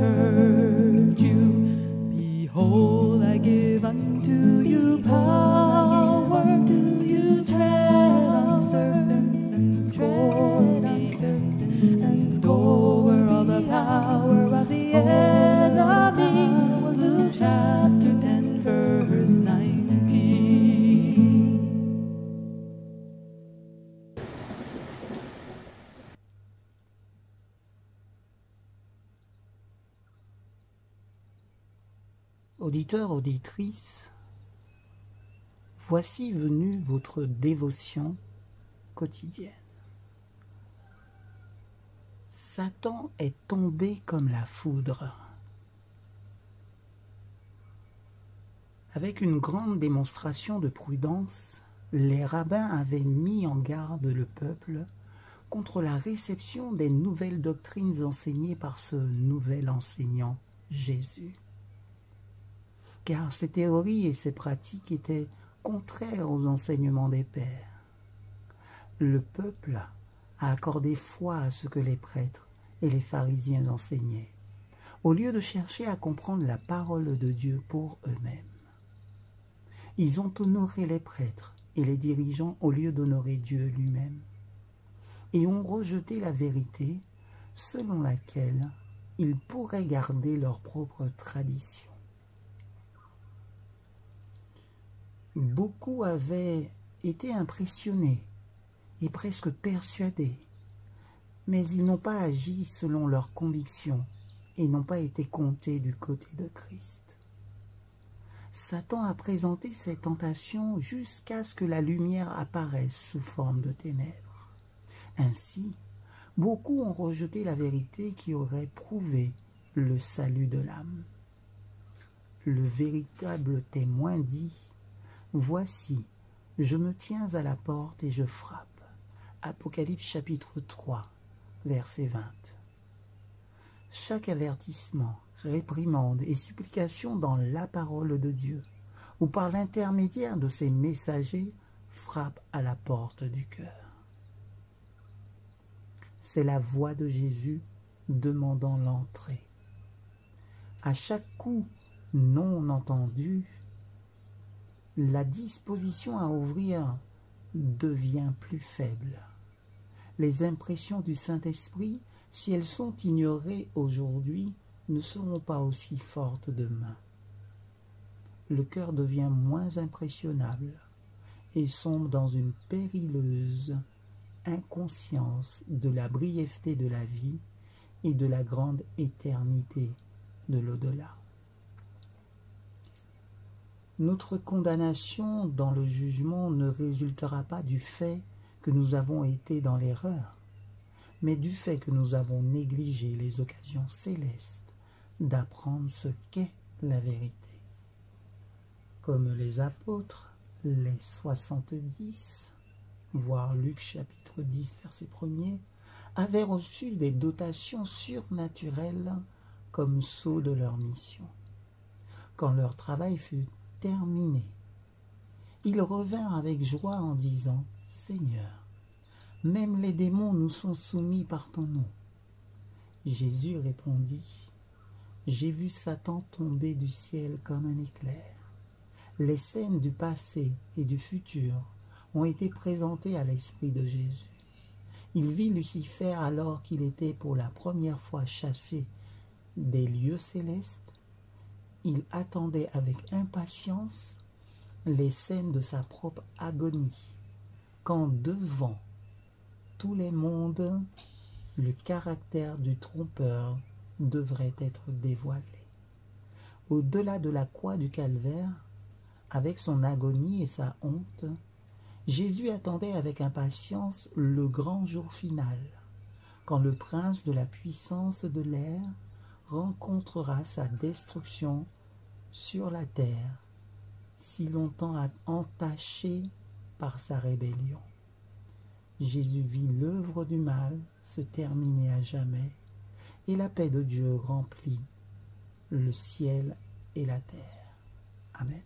heard you. Behold, I give unto you power to tread on serpents and scorpions and over all the power of the enemy. Luke chapter 10, verse 19. Auditeurs, auditrices, voici venue votre dévotion quotidienne. Satan est tombé comme la foudre. Avec une grande démonstration de prudence, les rabbins avaient mis en garde le peuple contre la réception des nouvelles doctrines enseignées par ce nouvel enseignant, Jésus. Car ces théories et ces pratiques étaient contraires aux enseignements des pères. Le peuple a accordé foi à ce que les prêtres et les pharisiens enseignaient, au lieu de chercher à comprendre la parole de Dieu pour eux-mêmes. Ils ont honoré les prêtres et les dirigeants au lieu d'honorer Dieu lui-même, et ont rejeté la vérité selon laquelle ils pourraient garder leur propre tradition. Beaucoup avaient été impressionnés et presque persuadés, mais ils n'ont pas agi selon leurs convictions et n'ont pas été comptés du côté de Christ. Satan a présenté ses tentations jusqu'à ce que la lumière apparaisse sous forme de ténèbres. Ainsi, beaucoup ont rejeté la vérité qui aurait prouvé le salut de l'âme. Le véritable témoin dit: « Voici, je me tiens à la porte et je frappe. » Apocalypse chapitre 3, verset 20. Chaque avertissement, réprimande et supplication dans la parole de Dieu ou par l'intermédiaire de ses messagers frappe à la porte du cœur. C'est la voix de Jésus demandant l'entrée. À chaque coup non entendu, la disposition à ouvrir devient plus faible. Les impressions du Saint-Esprit, si elles sont ignorées aujourd'hui, ne seront pas aussi fortes demain. Le cœur devient moins impressionnable et sombre dans une périlleuse inconscience de la brièveté de la vie et de la grande éternité de l'au-delà. Notre condamnation dans le jugement ne résultera pas du fait que nous avons été dans l'erreur, mais du fait que nous avons négligé les occasions célestes d'apprendre ce qu'est la vérité. Comme les apôtres, les 70, voire Luc chapitre 10, verset 1er, avaient reçu des dotations surnaturelles comme sceau de leur mission. Quand leur travail fut terminé, ils revinrent avec joie en disant: « Seigneur, même les démons nous sont soumis par ton nom. » Jésus répondit: « J'ai vu Satan tomber du ciel comme un éclair. » Les scènes du passé et du futur ont été présentées à l'esprit de Jésus. Il vit Lucifer alors qu'il était pour la première fois chassé des lieux célestes. Il attendait avec impatience les scènes de sa propre agonie, quand devant tous les mondes, le caractère du trompeur devrait être dévoilé. Au-delà de la croix du calvaire, avec son agonie et sa honte, Jésus attendait avec impatience le grand jour final, quand le prince de la puissance de l'air rencontrera sa destruction sur la terre, si longtemps entachée par sa rébellion. Jésus vit l'œuvre du mal se terminer à jamais, et la paix de Dieu remplit le ciel et la terre. Amen.